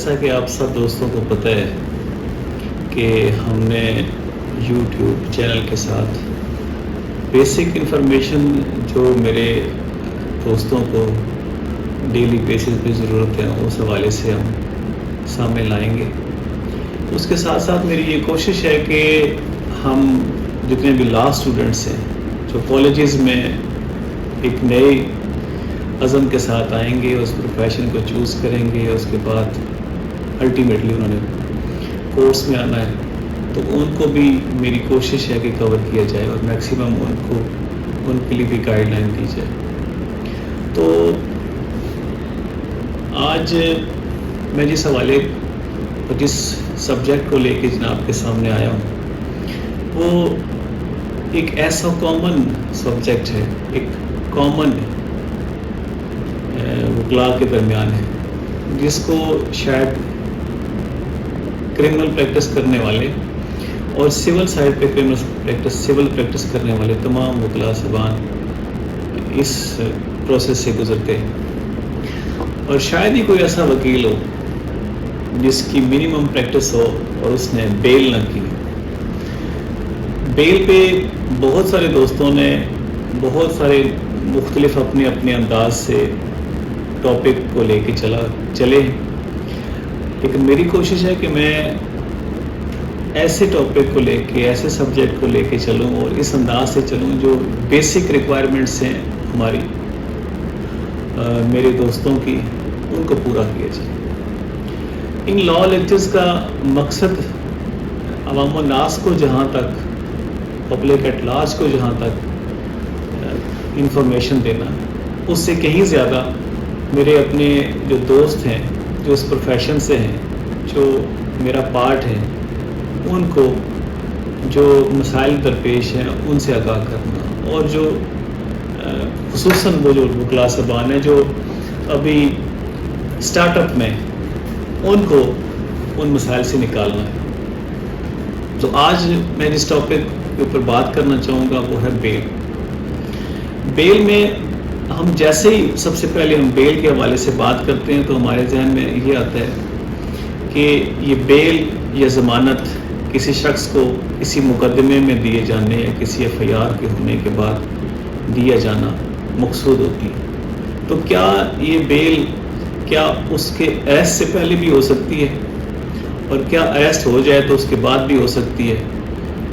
جیسا کہ آپ سب دوستوں کو پتہ ہے کہ ہم نے یوٹیوب چینل کے ساتھ بیسک انفارمیشن جو میرے دوستوں کو ڈیلی بیسس پہ ضرورت ہے اس حوالے سے ہم سامنے لائیں گے. اس کے ساتھ ساتھ میری یہ کوشش ہے کہ ہم جتنے بھی لا اسٹوڈنٹس ہیں جو کالجز میں ایک نئے عزم کے ساتھ آئیں گے, اس پروفیشن کو چوز کریں گے, اس کے بعد الٹیمیٹلی انہوں نے کورس میں آنا ہے, تو ان کو بھی میری کوشش ہے کہ کور کیا جائے اور میکسیمم ان کے لیے بھی گائیڈ لائن دی جائے. تو آج میں جس حوالے اور جس سبجیکٹ کو لے کے جناب کے سامنے آیا ہوں وہ ایک ایسا کامن سبجیکٹ ہے, ایک کامن وکلاء کے درمیان ہے, جس کو شاید کرمنل پریکٹس کرنے والے اور سول سائڈ پہ سول پریکٹس کرنے والے تمام وکلاء صاحبان اس پروسیس سے گزرتے ہیں, اور شاید ہی کوئی ایسا وکیل ہو جس کی منیمم پریکٹس ہو اور اس نے بیل نہ کی. بیل پہ بہت سارے دوستوں نے بہت سارے مختلف اپنے اپنے انداز سے ٹاپک کو لے کے چلے, لیکن میری کوشش ہے کہ میں ایسے ٹاپک کو لے کے ایسے سبجیکٹ کو لے کے چلوں اور اس انداز سے چلوں جو بیسک ریکوائرمنٹس ہیں ہماری میرے دوستوں کی, ان کو پورا کیا جائے. ان لا لیکچرز کا مقصد عوام الناس کو جہاں تک پبلک ایٹ لارج کو جہاں تک انفارمیشن دینا, اس سے کہیں زیادہ میرے اپنے جو دوست ہیں جو اس پروفیشن سے ہیں, جو میرا پارٹ ہے, ان کو جو مسائل درپیش ہیں ان سے آگاہ کرنا, اور جو خصوصاً وہ جو وکلاء صاحبان ہیں جو ابھی اسٹارٹ اپ میں, ان کو ان مسائل سے نکالنا ہے. تو آج میں جس ٹاپک کے اوپر بات کرنا چاہوں گا وہ ہے بیل. بیل میں ہم جیسے ہی سب سے پہلے ہم بیل کے حوالے سے بات کرتے ہیں تو ہمارے ذہن میں یہ آتا ہے کہ یہ بیل یا ضمانت کسی شخص کو کسی مقدمے میں دیے جانے یا کسی ایف آئی آر کے ہونے کے بعد دیا جانا مقصود ہوتی ہے. تو کیا یہ بیل کیا اس کے ایس سے پہلے بھی ہو سکتی ہے, اور کیا ایس ہو جائے تو اس کے بعد بھی ہو سکتی ہے؟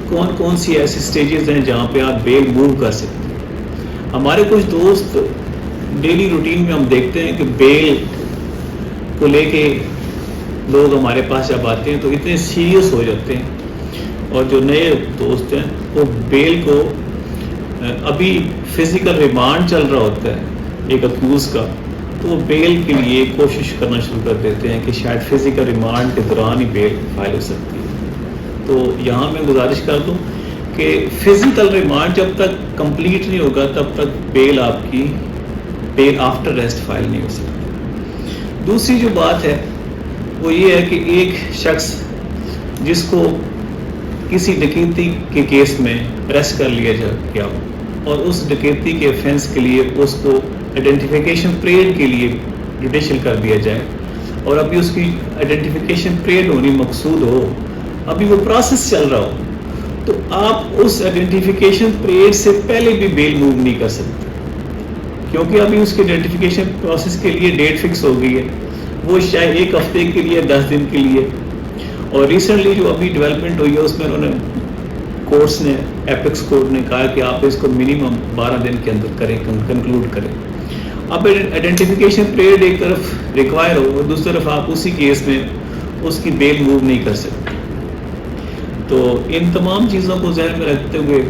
کون کون سی ایسی سٹیجز ہیں جہاں پہ آپ بیل موو کر سکتے ہیں؟ ہمارے کچھ دوست ڈیلی روٹین میں ہم دیکھتے ہیں کہ بیل کو لے کے لوگ ہمارے پاس جب آتے ہیں تو اتنے سیریس ہو جاتے ہیں, اور جو نئے دوست ہیں وہ بیل کو ابھی فزیکل ریمانڈ چل رہا ہوتا ہے ایک اکیوز کا, تو وہ بیل کے لیے کوشش کرنا شروع کر دیتے ہیں کہ شاید فزیکل ریمانڈ کے دوران ہی بیل فائل ہو سکتی ہے. تو یہاں میں گزارش کر دوں کہ فزیکل ریمانڈ جب تک کمپلیٹ نہیں ہوگا تب تک بیل آپ کی بیل آفٹر ریسٹ فائل نہیں ہو سکتی. دوسری جو بات ہے وہ یہ ہے کہ ایک شخص جس کو کسی ڈکیتی کے کیس میں اریسٹ کر لیا گیا ہو اور اس ڈکیتی کے افینس کے لیے اس کو آئیڈینٹیفیکیشن پریڈ کے لیے جوڈیشل کر دیا جائے, اور ابھی اس کی آئیڈینٹیفیکیشن پریڈ ہونی مقصود ہو, ابھی وہ پروسیس چل رہا ہو, تو آپ اس آئیڈینٹیفیکیشن پریڈ سے پہلے بھی بیل موو نہیں کر سکتے, کیونکہ ابھی اس کے آئیڈینٹیفیکیشن پروسیس کے لیے ڈیٹ فکس ہو گئی ہے, وہ شاید 1 ہفتے کے لیے 10 دن کے لیے. اور ریسنٹلی جو ابھی ڈیولپمنٹ ہوئی ہے اس میں انہوں نے کورٹس نے ایپیکس کورٹ نے کہا کہ آپ اس کو منیمم 12 دن کے اندر کریں, کنکلوڈ کریں. اب آئیڈینٹیفیکیشن پیریڈ ایک طرف ریکوائر ہو اور دوسری طرف آپ اسی کیس میں اس کی بیل موو نہیں کر سکتے. تو ان تمام چیزوں کو ذہن میں رکھتے ہوئے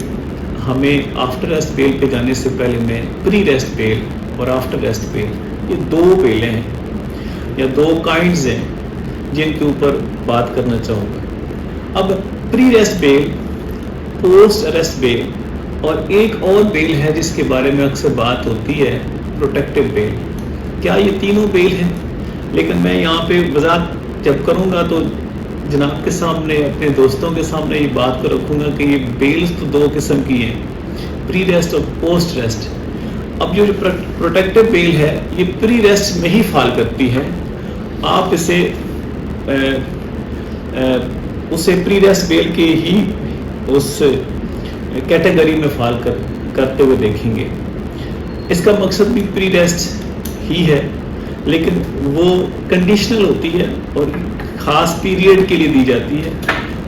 ہمیں آفٹر ریسٹ بیل پہ جانے سے پہلے میں پری ریسٹ بیل اور آفٹر ریسٹ بیل یہ 2 بیلیں ہیں یا 2 کائنڈز ہیں جن کے اوپر بات کرنا چاہوں گا. اب پری ریسٹ بیل, پوسٹ اریسٹ بیل, اور ایک اور بیل ہے جس کے بارے میں اکثر بات ہوتی ہے, پروٹیکٹیو بیل. کیا یہ تینوں بیل ہیں؟ لیکن میں یہاں پہ وضاحت جب کروں گا تو جناب کے سامنے اپنے دوستوں کے سامنے یہ بات کو رکھوں گا کہ یہ بیلز تو 2 قسم کی ہیں, پری ریسٹ اور پوسٹ ریسٹ. اب جو پروٹیکٹیو بیل ہے یہ پری ریسٹ میں ہی فال کرتی ہے, آپ اسے اسے پری ریسٹ بیل کے ہی اس کیٹیگری میں فال کرتے ہوئے دیکھیں گے. اس کا مقصد بھی پری ریسٹ ہی ہے، لیکن وہ کنڈیشنل ہوتی ہے اور خاص پیریڈ کے لیے دی جاتی ہے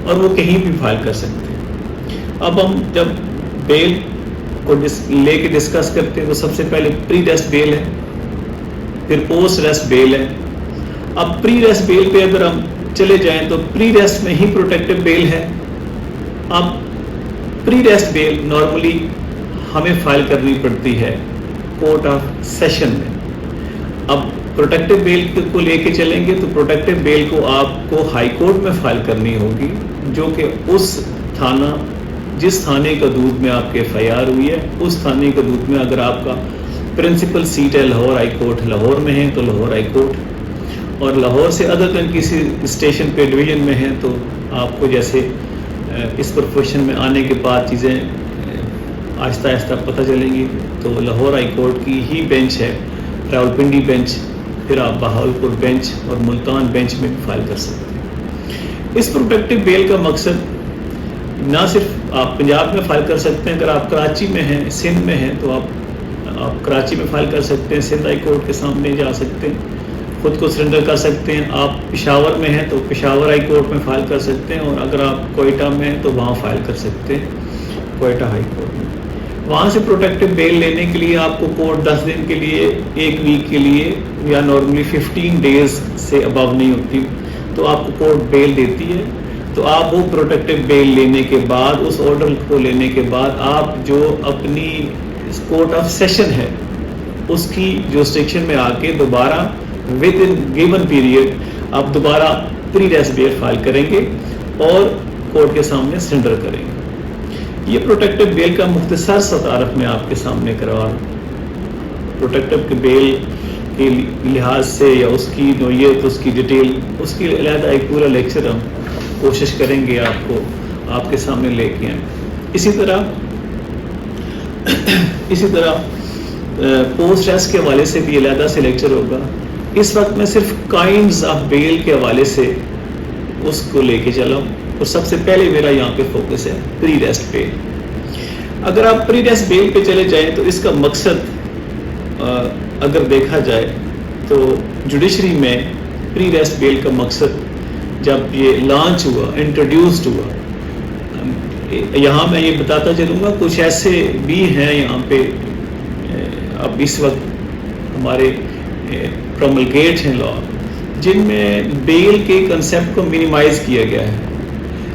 اور وہ کہیں بھی فائل کر سکتے ہیں. اب ہم جب بیل کو لے کے ڈسکس کرتے ہیں تو سب سے پہلے پری ریسٹ بیل ہے، پھر پوسٹ ریسٹ بیل ہے. اب پری ریسٹ بیل پہ اگر ہم چلے جائیں تو پری ریسٹ میں ہی پروٹیکٹیو بیل ہے. اب پری ریسٹ بیل نارملی ہمیں فائل کرنی پڑتی ہے کورٹ آف سیشن میں. اب پروٹیکٹیو بیل کو لے کے چلیں گے تو پروٹیکٹیو بیل کو آپ کو ہائی کورٹ میں فائل کرنی ہوگی، جو کہ اس تھانہ جس تھانے کا دودھ میں آپ کے ایف آئی آر ہوئی ہے اس تھانے کا دودھ میں، اگر آپ کا پرنسپل سیٹ ہے لاہور ہائی کورٹ لاہور میں ہے تو لاہور ہائی کورٹ، اور لاہور سے ادر دین کسی اسٹیشن پہ ڈویژن میں ہے تو آپ کو جیسے اس پروفیشن میں آنے کے بعد چیزیں آہستہ آہستہ پتہ چلیں گی. تو لاہور ہائی کورٹ کی ہی بینچ ہے، راولپنڈی بینچ، پھر آپ بہاولپور بینچ اور ملتان بینچ میں بھی فائل کر سکتے ہیں. اس پروٹیکٹیو بیل کا مقصد نہ صرف آپ پنجاب میں فائل کر سکتے ہیں، اگر آپ کراچی میں ہیں سندھ میں ہیں تو آپ کراچی میں فائل کر سکتے ہیں، سندھ ہائی کورٹ کے سامنے جا سکتے ہیں، خود کو سرنڈر کر سکتے ہیں. آپ پشاور میں ہیں تو پشاور ہائی کورٹ میں فائل کر سکتے ہیں، اور اگر آپ کوئٹہ میں ہیں تو وہاں فائل کر سکتے ہیں کوئٹہ ہائی کورٹ میں. وہاں سے پروٹیکٹیو بیل لینے کے لیے آپ کو کورٹ 10 دن کے لیے، ایک ویک کے لیے، یا نارملی 15 ڈیز سے ابو نہیں ہوتی تو آپ کو کورٹ بیل دیتی ہے. تو آپ وہ پروٹیکٹیو بیل لینے کے بعد، اس آرڈر کو لینے کے بعد، آپ جو اپنی کورٹ آف سیشن ہے اس کی جورسڈکشن میں آ کے دوبارہ ود ان گیون پیریڈ آپ دوبارہ پری ریسٹ بیل فائل کریں گے اور کورٹ کے سامنے سرنڈر کریں گے. یہ پروٹیکٹیو بیل کا مختصر سا تعارف میں آپ کے سامنے کروا رہا ہوں. پروٹیکٹیو بیل کے لحاظ سے یا اس کی نوعیت، اس کی ڈیٹیل، اس کی علیحدہ ایک پورا لیکچر ہم کوشش کریں گے آپ کے سامنے لے کے آئیں. اسی طرح پوسٹ ریسٹ کے حوالے سے بھی علیحدہ سے لیکچر ہوگا. اس وقت میں صرف کائنڈز آف بیل کے حوالے سے اس کو لے کے چلا ہوں، اور سب سے پہلے میرا یہاں پہ فوکس ہے پری ریسٹ بیل. اگر آپ پری ریسٹ بیل پہ چلے جائیں تو اس کا مقصد اگر دیکھا جائے تو جوڈیشری میں پری ریسٹ بیل کا مقصد جب یہ لانچ ہوا، انٹروڈیوسڈ ہوا، یہاں میں یہ بتاتا چلوں گا کچھ ایسے بھی ہیں یہاں پہ اب اس وقت ہمارے پروملگیٹ ہیں لا، جن میں بیل کے کنسیپٹ کو منیمائز کیا گیا ہے،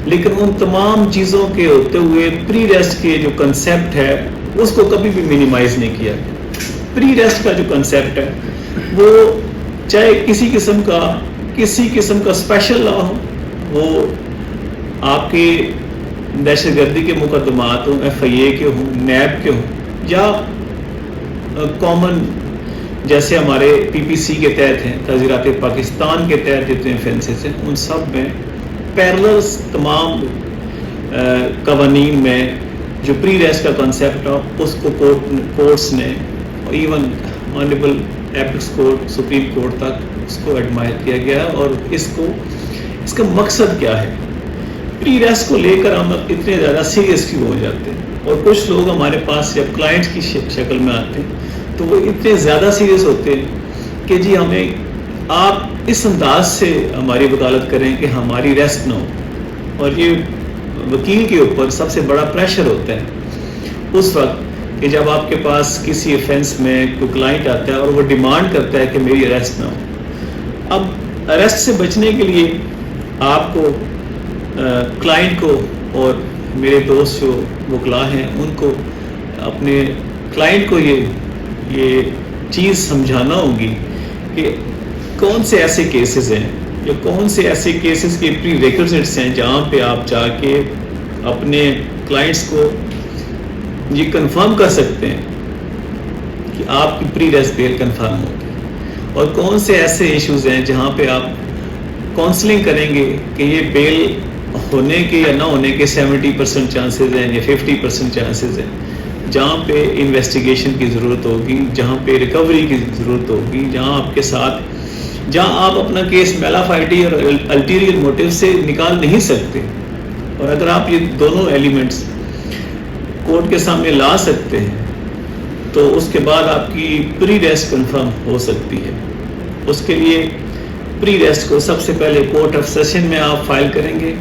لیکن ان تمام چیزوں کے ہوتے ہوئے پری ریسٹ کے جو کنسیپٹ ہے اس کو کبھی بھی منیمائز نہیں کیا گیا. پری ریسٹ کا جو کنسیپٹ ہے وہ چاہے کسی قسم کا اسپیشل لا ہو، وہ آپ کے دہشت گردی کے مقدمات ہوں، ایف آئی اے کے ہوں، نیب کے ہوں، یا کامن جیسے ہمارے پی پی سی کے تحت ہیں، تعزیرات پاکستان کے تحت جتنے offences ہیں ان سب میں پیرلرز تمام قوانین میں جو پری ریسٹ کا کنسیپٹ ہے اس کو کورٹس نے، even honourable apex court, supreme court تک اس کو ایڈمائر کیا گیا. اور اس کا مقصد کیا ہے؟ پری ریسٹ کو لے کر ہم اتنے زیادہ سیریس کیوں ہو جاتے ہیں، اور کچھ لوگ ہمارے پاس جب کلائنٹس کی شکل میں آتے ہیں تو وہ اتنے زیادہ سیریس ہوتے ہیں کہ جی ہمیں آپ اس انداز سے ہماری وکالت کریں کہ ہماری ریسٹ نہ ہو. اور یہ وکیل کے اوپر سب سے بڑا پریشر ہوتا ہے اس وقت کہ جب آپ کے پاس کسی افینس میں کوئی کلائنٹ آتا ہے اور وہ ڈیمانڈ کرتا ہے کہ میری اریسٹ نہ ہو. اب اریسٹ سے بچنے کے لیے آپ کو کلائنٹ کو، اور میرے دوست جو وکلا ہیں ان کو اپنے کلائنٹ کو یہ چیز سمجھانا ہوگی کہ کون سے ایسے کیسز ہیں یا کون سے ایسے کیسز کے پری ریکوزٹس ہیں جہاں پہ آپ جا کے اپنے کلائنٹس کو یہ کنفرم کر سکتے ہیں کہ آپ کی پری ریسٹ بیل کنفرم ہوگی، اور کون سے ایسے ایشوز ہیں جہاں پہ آپ کاؤنسلنگ کریں گے کہ یہ بیل ہونے کے یا نہ ہونے کے 70% چانسز ہیں یا 50% چانسز ہیں، جہاں پہ انویسٹیگیشن کی ضرورت ہوگی، جہاں پہ ریکوری کی ضرورت ہوگی، جہاں آپ کے ساتھ جہاں آپ اپنا کیس میلافائڈی اور الٹیریئر موٹیو سے نکال نہیں سکتے. اور اگر آپ یہ دونوں ایلیمنٹس کورٹ کے سامنے لا سکتے ہیں تو اس کے بعد آپ کی پری ریسٹ کنفرم ہو سکتی ہے. اس کے لیے پری ریسٹ کو سب سے پہلے کورٹ آف سیشن میں آپ فائل کریں گے,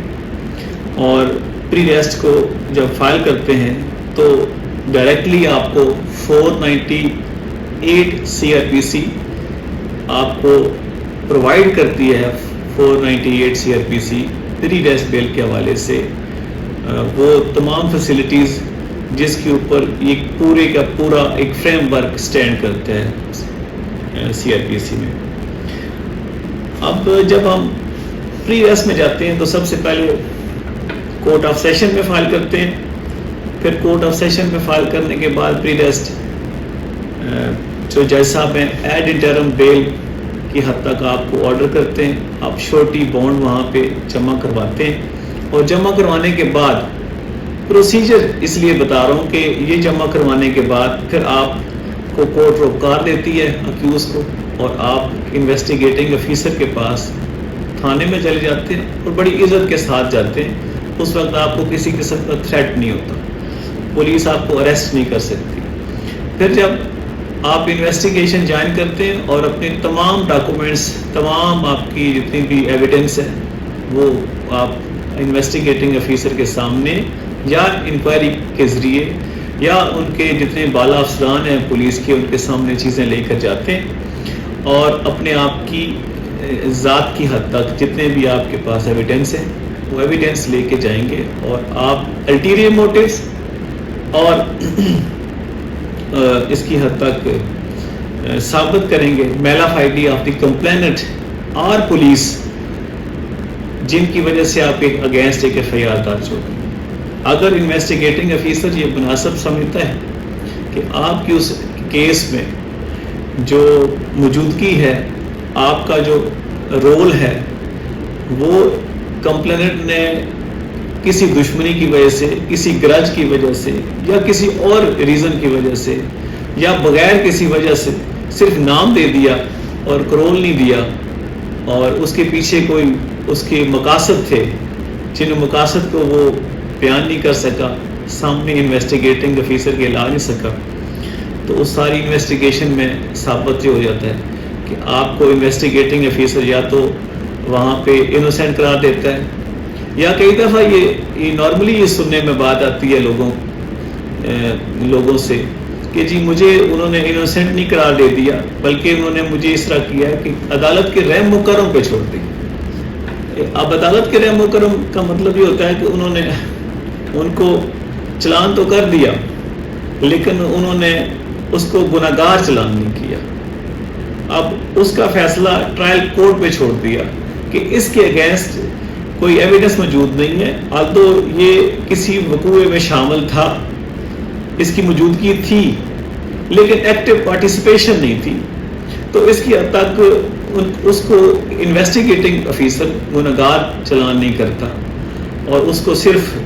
اور پری ریسٹ کو جب فائل کرتے ہیں تو ڈائریکٹلی آپ کو 498 CRPC آپ کو پرووائڈ کرتی ہے. 498 CRPC پری ریسٹ بیل کے حوالے سے وہ تمام فیسلٹیز جس کے اوپر یہ پورے کا پورا ایک فریم ورک سٹینڈ کرتا ہے CRPC میں. اب جب ہم پری ریسٹ میں جاتے ہیں تو سب سے پہلے کورٹ آف سیشن میں فائل کرتے ہیں. پھر کورٹ آف سیشن میں فائل کرنے کے بعد پری ریسٹ جو جج صاحب ہیں ایڈ انٹرم بیل کی حد تک آپ کو آرڈر کرتے ہیں. آپ شورٹی بانڈ وہاں پہ جمع کرواتے ہیں, اور جمع کروانے کے بعد پروسیجر اس لیے بتا رہا ہوں کہ یہ جمع کروانے کے بعد پھر آپ کو کورٹ روکار دیتی ہے اکیوز کو, اور آپ انویسٹیگیٹنگ آفیسر کے پاس تھانے میں چلے جاتے ہیں اور بڑی عزت کے ساتھ جاتے ہیں. اس وقت آپ کو کسی قسم کا تھریٹ نہیں ہوتا, پولیس آپ کو اریسٹ نہیں کر سکتی. پھر جب آپ انویسٹیگیشن جوائن کرتے ہیں اور اپنے تمام ڈاکومنٹس, تمام آپ کی جتنی بھی ایویڈنس ہے وہ آپ انویسٹیگیٹنگ آفیسر کے سامنے یا انکوائری کے ذریعے یا ان کے جتنے بالا افسران ہیں پولیس کے ان کے سامنے چیزیں لے کر جاتے ہیں, اور اپنے آپ کی ذات کی حد تک جتنے بھی آپ کے پاس ایویڈنس ہیں وہ ایویڈنس لے کے جائیں گے, اور آپ الٹیریئر موٹیوز اور اس کی حد تک ثابت کریں گے میلافائڈی آف دی کمپلیننٹ اور پولیس جن کی وجہ سے آپ کے اگینسٹ ایک FIR درج ہوگی. اگر انویسٹیگیٹنگ آفیسر یہ مناسب سمجھتا ہے کہ آپ کی اس کیس میں جو موجودگی ہے, آپ کا جو رول ہے, وہ کمپلیننٹ نے کسی دشمنی کی وجہ سے, کسی گرج کی وجہ سے, یا کسی اور ریزن کی وجہ سے, یا بغیر کسی وجہ سے صرف نام دے دیا اور کرول نہیں دیا, اور اس کے پیچھے کوئی اس کے مقاصد تھے جن مقاصد کو وہ بیان نہیں کر سکا, سامنے انویسٹیگیٹنگ آفیسر کے لا نہیں سکا, تو اس ساری انویسٹیگیشن میں ثابت یہ ہو جاتا ہے کہ آپ کو انویسٹیگیٹنگ آفیسر یا تو وہاں پہ انوسینٹ قرار دیتا ہے, یا کئی دفعہ یہ نارملی یہ سننے میں بات آتی ہے لوگوں سے کہ جی مجھے انہوں نے انوسینٹ نہیں قرار دے دیا, بلکہ انہوں نے مجھے اس طرح کیا ہے کہ عدالت کے رحم و کرم پہ چھوڑ دی. اب عدالت کے رحم و کرم کا مطلب یہ ہوتا ہے کہ انہوں نے ان کو چلان تو کر دیا, لیکن انہوں نے اس کو گناہگار چلان نہیں کیا. اب اس کا فیصلہ ٹرائل کورٹ پہ چھوڑ دیا کہ اس کے اگینسٹ کوئی ایویڈنس موجود نہیں ہے, آلدو یہ کسی وقوع میں شامل تھا, اس کی موجودگی تھی, لیکن ایکٹیو پارٹیسپیشن نہیں تھی, تو اس کی حد تک اس کو انویسٹیگیٹنگ آفیسر گناہگار چلان نہیں کرتا, اور اس کو صرف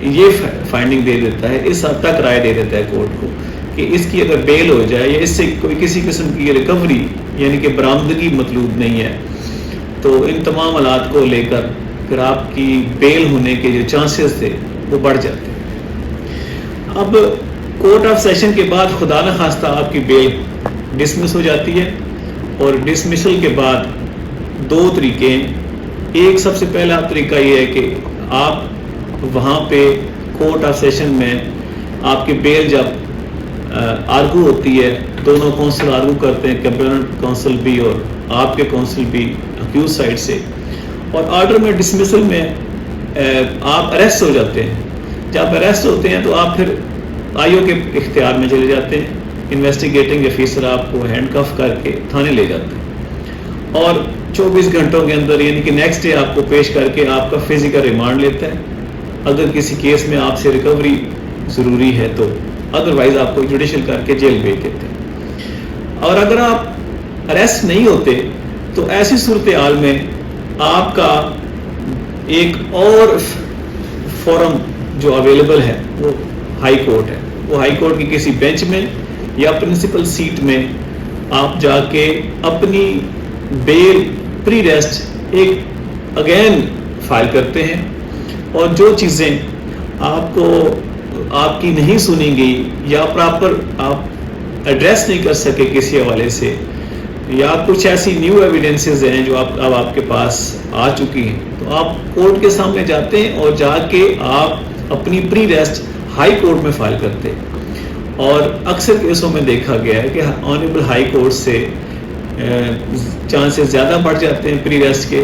یہ فائنڈنگ دے دیتا ہے, اس حد تک رائے دے دیتا ہے کورٹ کو کہ اس کی اگر بیل ہو جائے یا اس سے کوئی کسی قسم کی ریکوری یعنی کہ برآمدگی مطلوب نہیں ہے, تو ان تمام حالات کو لے کر پھر آپ کی بیل ہونے کے جو چانسز تھے وہ بڑھ جاتے ہیں. اب کورٹ آف سیشن کے بعد خدا نہ خواستہ آپ کی بیل ڈسمس ہو جاتی ہے, اور ڈسمسل کے بعد دو طریقے ہیں. ایک سب سے پہلا طریقہ یہ ہے کہ آپ وہاں پہ کورٹ آف سیشن میں آپ کی بیل جب آرگو ہوتی ہے, دونوں کونسل آرگو کرتے ہیں, کمپلیننٹ کونسل بھی اور آپ کے کونسل بھی اکیوز سائڈ سے, اور آرڈر میں ڈسمسل میں آپ اریسٹ ہو جاتے ہیں. جب اریسٹ ہوتے ہیں تو آپ پھر آئی او کے اختیار میں چلے جاتے ہیں. انویسٹیگیٹنگ آفیسر آپ کو ہینڈ کف کر کے تھانے لے جاتے ہیں, اور 24 گھنٹوں کے اندر یعنی کہ نیکسٹ ڈے آپ کو پیش کر کے آپ کا فزیکل ریمانڈ لیتا ہے. اگر کسی کیس میں آپ سے ریکوری ضروری ہے تو, ادروائز آپ کو جوڈیشل کر کے جیل بھیج دیتے ہیں. اور اگر آپ اریسٹ نہیں ہوتے تو ایسی صورتحال میں آپ کا ایک اور فورم جو اویلیبل ہے وہ ہائی کورٹ ہے. وہ ہائی کورٹ کی کسی بینچ میں یا پرنسپل سیٹ میں آپ جا کے اپنی بیل پری ریسٹ ایک اگین فائل کرتے ہیں، اور جو چیزیں آپ کو آپ کی نہیں سنی گئی یا پراپر آپ ایڈریس نہیں کر سکے کسی حوالے سے، یا کچھ ایسی نیو ایویڈنسز ہیں جو اب آپ کے پاس آ چکی ہیں، تو آپ کورٹ کے سامنے جاتے ہیں اور جا کے آپ اپنی پری ریسٹ ہائی کورٹ میں فائل کرتے ہیں۔ اور اکثر کیسوں میں دیکھا گیا ہے کہ آنریبل ہائی کورٹ سے چانسز زیادہ بڑھ جاتے ہیں پری ریسٹ کے،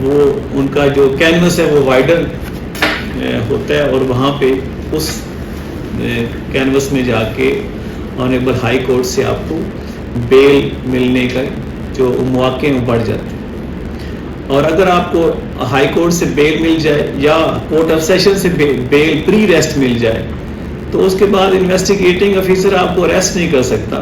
وہ ان کا جو کینوس ہے وہ وائڈر ہوتا ہے، اور وہاں پہ اس کینوس میں جا کے آنریبل ہائی کورٹ سے آپ کو بیل ملنے کا جو مواقع ہیں بڑھ جاتے ہیں۔ اور اگر آپ کو ہائی کورٹ سے بیل مل جائے یا کورٹ آف سیشن سے بیل پری ریسٹ مل جائے، تو اس کے بعد انویسٹیگیٹنگ آفیسر آپ کو اریسٹ نہیں کر سکتا،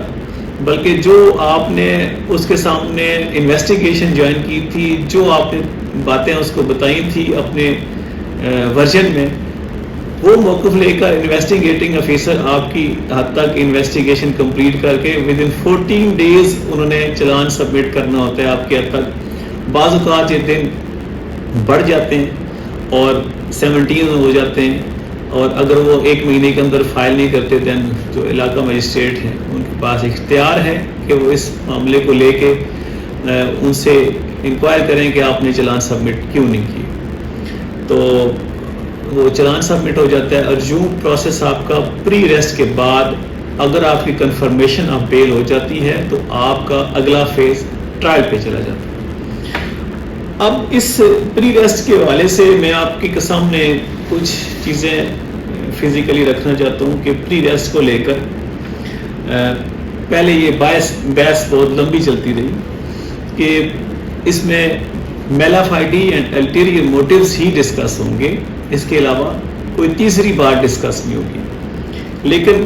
بلکہ جو آپ نے اس کے سامنے انویسٹیگیشن جوائن کی تھی، جو آپ نے باتیں اس کو بتائی تھی اپنے ورژن میں، وہ موقف لے کر انویسٹیگیٹنگ آفیسر آپ کی حد تک انویسٹیگیشن کمپلیٹ کر کے ود ان 14 days انہوں نے چلان سبمٹ کرنا ہوتا ہے آپ کے حد تک۔ بعض اوقات یہ دن بڑھ جاتے ہیں اور 17 ہو جاتے ہیں، اور اگر وہ 1 مہینے کے اندر فائل نہیں کرتے دین جو علاقہ مجسٹریٹ ہیں ان کے پاس اختیار ہے کہ وہ اس معاملے کو لے کے ان سے انکوائر کریں کہ آپ نے چلان سبمٹ کیوں نہیں کیے، تو وہ چلان سبمٹ ہو جاتا ہے۔ اور یوں پروسیس آپ کا پری ریسٹ کے بعد اگر آپ کی کنفرمیشن آف بیل ہو جاتی ہے تو آپ کا اگلا فیز ٹرائل پہ چلا جاتا ہے۔ اب اس پری ریسٹ کے حوالے سے میں آپ کے سامنے کچھ چیزیں فزیکلی رکھنا چاہتا ہوں کہ پری ریسٹ کو لے کر پہلے یہ بحث بہت لمبی چلتی رہی کہ اس میں mail of I D and ulterior motives ہی ڈسکس ہوں گے، اس کے علاوہ کوئی تیسری بات ڈسکس نہیں ہوگی۔ لیکن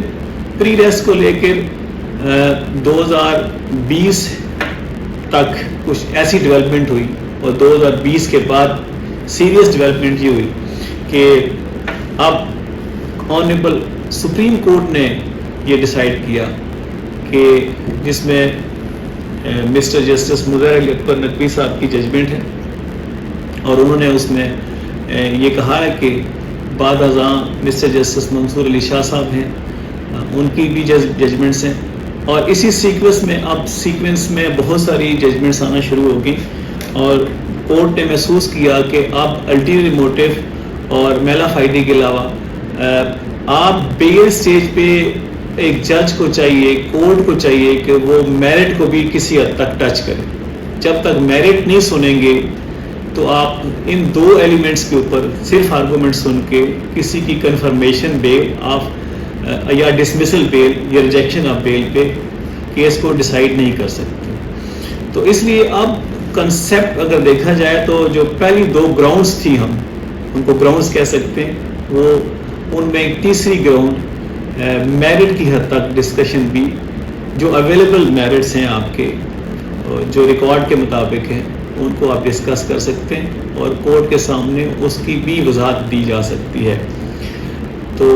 پری ریسٹ کو لے کر 2020 تک کچھ ایسی ڈیولپمنٹ ہوئی، اور 2020 کے بعد سیریس ڈیولپمنٹ یہ ہوئی کہ اب آنریبل سپریم کورٹ نے یہ ڈیسائیڈ کیا کہ جس میں مسٹر جسٹس مظہر علی اکبر نقوی صاحب کی ججمنٹ ہے، اور انہوں نے اس میں یہ کہا ہے کہ بعد ازاں مسٹر جسٹس منصور علی شاہ صاحب ہیں، ان کی بھی ججمنٹس ہیں، اور اسی سیکوینس میں بہت ساری ججمنٹس آنا شروع ہو گئی، اور کورٹ نے محسوس کیا کہ اب الٹیریئر موٹیو اور میل آف آئی ڈی کے علاوہ آپ بیل سٹیج پہ ایک جج کو چاہیے، کورٹ کو چاہیے کہ وہ میرٹ کو بھی کسی حد تک ٹچ کرے۔ جب تک میرٹ نہیں سنیں گے تو آپ ان 2 ایلیمنٹس کے اوپر صرف آرگومنٹ سن کے کسی کی کنفرمیشن بیل آف یا ڈسمسل بیل یا ریجیکشن آف بیل پہ کیس کو ڈیسائیڈ نہیں کر سکتے۔ تو اس لیے اب کنسیپٹ اگر دیکھا جائے تو جو پہلی 2 گراؤنڈس تھی، ہم ان کو گراؤنڈس کہہ سکتے ہیں، وہ ان میں ایک تیسری گراؤنڈ میرٹ کی حد تک ڈسکشن بھی، جو اویلیبل میرٹس ہیں آپ کے جو ریکارڈ کے مطابق ہیں، ان کو آپ ڈسکس کر سکتے ہیں، اور کورٹ کے سامنے اس کی بھی وضاحت دی جا سکتی ہے۔ تو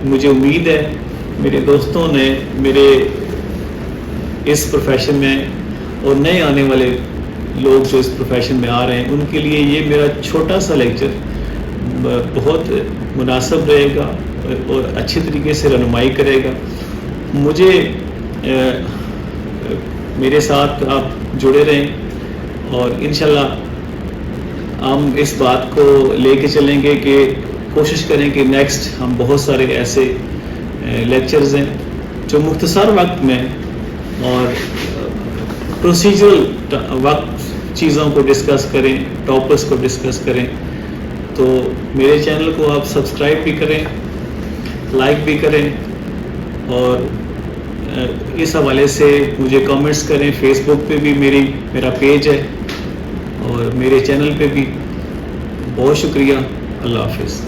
مجھے امید ہے میرے دوستوں نے میرے اس پروفیشن میں اور نئے آنے والے لوگ جو اس پروفیشن میں آ رہے ہیں، ان کے لیے یہ میرا چھوٹا سا لیکچر بہت مناسب رہے گا اور اچھی طریقے سے رہنمائی کرے گا۔ مجھے میرے ساتھ آپ جڑے رہیں، اور انشاءاللہ ہم اس بات کو لے کے چلیں گے کہ کوشش کریں کہ نیکسٹ ہم بہت سارے ایسے لیکچرز ہیں جو مختصر وقت میں اور پروسیجرل وقت چیزوں کو ڈسکس کریں، ٹاپکس کو ڈسکس کریں۔ تو میرے چینل کو آپ سبسکرائب بھی کریں، لائک بھی کریں، اور اس حوالے سے مجھے کامنٹس کریں۔ فیس بک پہ بھی میرا پیج ہے، اور میرے چینل پہ بھی۔ بہت شکریہ، اللہ حافظ۔